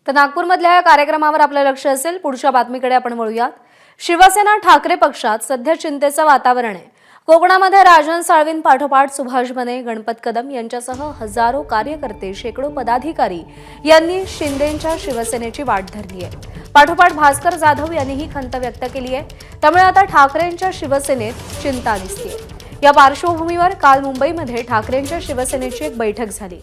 तर नागपूरमधल्या या कार्यक्रमावर आपलं लक्ष असेल। पुढच्या बातमीकडे आपण वळूयात। शिवसेना ठाकरे पक्षात सध्या चिंतेचं वातावरण आहे। कोकणामध्ये राजन साळवीन पाठोपाठ सुभाष बने, गणपत कदम यांच्यासह हजारो कार्यकर्ते, शेकडो पदाधिकारी यांनी शिंदेंच्या शिवसेनेची वाट धरली आहे। पाठोपाठ भास्कर जाधव यांनी ही खंत व्यक्त केली आहे। त्यामुळे आता ठाकरेंच्या शिवसेनेत चिंता दिसतेय। या पार्श्वभूमीवर काल मुंबईमध्ये ठाकरेंच्या शिवसेनेची एक बैठक झाली।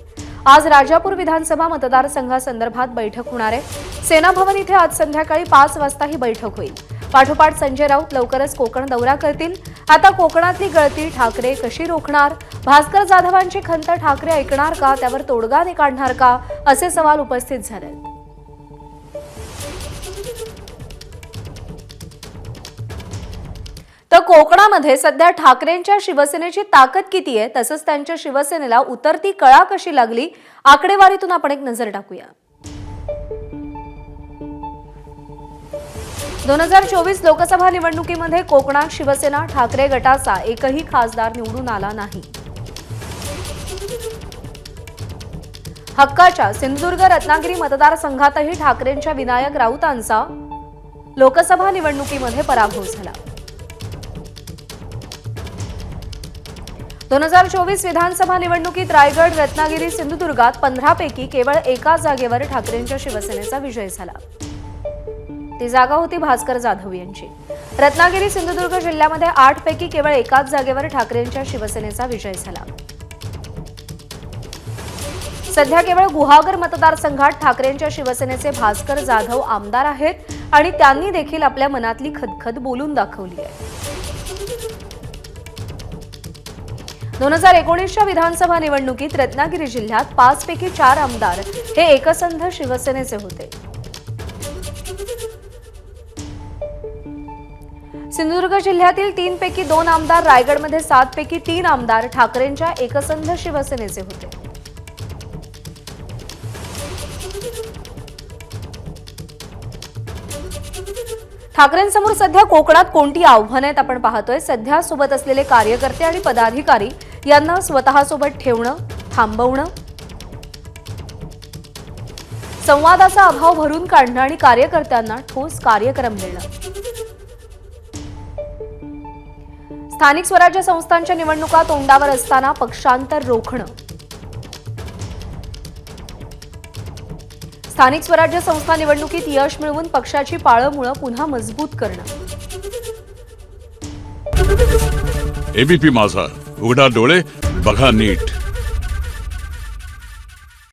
आज राजापूर विधानसभा मतदारसंघासंदर्भात बैठक होणार आहे। सेना भवन इथे आज संध्याकाळी 5 वाजता ही बैठक होईल। पाठोपाठ संजय राऊत लवकरच कोकण दौरा करतील। आता कोकणातली गळती ठाकरे कशी रोखणार? भास्कर जाधवांची खंत ठाकरे ऐकणार का? त्यावर तोडगा काढणार का? असे सवाल उपस्थित झाले। तर कोकणामध्ये सध्या ठाकरेंच्या शिवसेनेची ताकद किती आहे, तसंच त्यांच्या शिवसेनेला उतरती कळा कशी लागली, आकडेवारीतून आपण एक नजर टाकूया। 2024 लोकसभा निवडणुकीमध्ये कोकणात शिवसेना ठाकरे गटाचा एकही खासदार निवडून आला नाही। हक्काच्या सिंधुदुर्ग रत्नागिरी मतदारसंघातही ठाकरेंच्या विनायक राऊतांचा लोकसभा निवडणुकीमध्ये पराभव झाला। 2024 विधानसभा निवडणुकीत रायगड, रत्नागिरी, सिंधुदुर्गात 15 पैकी केवळ एका जागेवर ठाकरेंच्या शिवसेनेचा विजय झाला। ती जागा होती भास्कर जाधव यांची। रत्नागिरी, सिंधुदुर्ग जिल्ह्यामध्ये 8 पैकी केवळ एकाच जागेवर ठाकरेंच्या शिवसेनेचा विजय झाला। सध्या केवळ गुहागर मतदारसंघात ठाकरेंच्या शिवसेनेचे भास्कर जाधव आमदार आहेत आणि त्यांनी देखील आपल्या मनातली खदखद बोलून दाखवली आहे। 2019च्या विधानसभा निवडणुकीत रत्नागिरी जिल्ह्यात 5 पैकी 4 आमदार हे एकसंध शिवसेनेचे होते। सिंधुदुर्ग जिल्ह्यातील 3 पैकी 2 आमदार, रायगडमध्ये 7 पैकी 3 आमदार ठाकरेंच्या एकसंध शिवसेनेचे होते। ठाकरेंसमोर सध्या कोकणात कोणती आव्हाने आहेत आपण पाहतोय। सध्या सोबत असलेले कार्यकर्ते आणि पदाधिकारी यांना स्वतःसोबत ठेवणं, थांबवणं, संवादाचा अभाव भरून काढणं आणि कार्यकर्त्यांना ठोस कार्यक्रम देणं। स्थानिक स्वराज्य संस्थांच्या निवडणुका तोंडावर असताना पक्षांतर रोखणं, स्थानिक स्वराज्य संस्था निवडणुकीत यश मिळवून पक्षाची पाळंमुळं पुन्हा मजबूत करणं। एबीपी माझा, उघडा डोळे बघा नीट।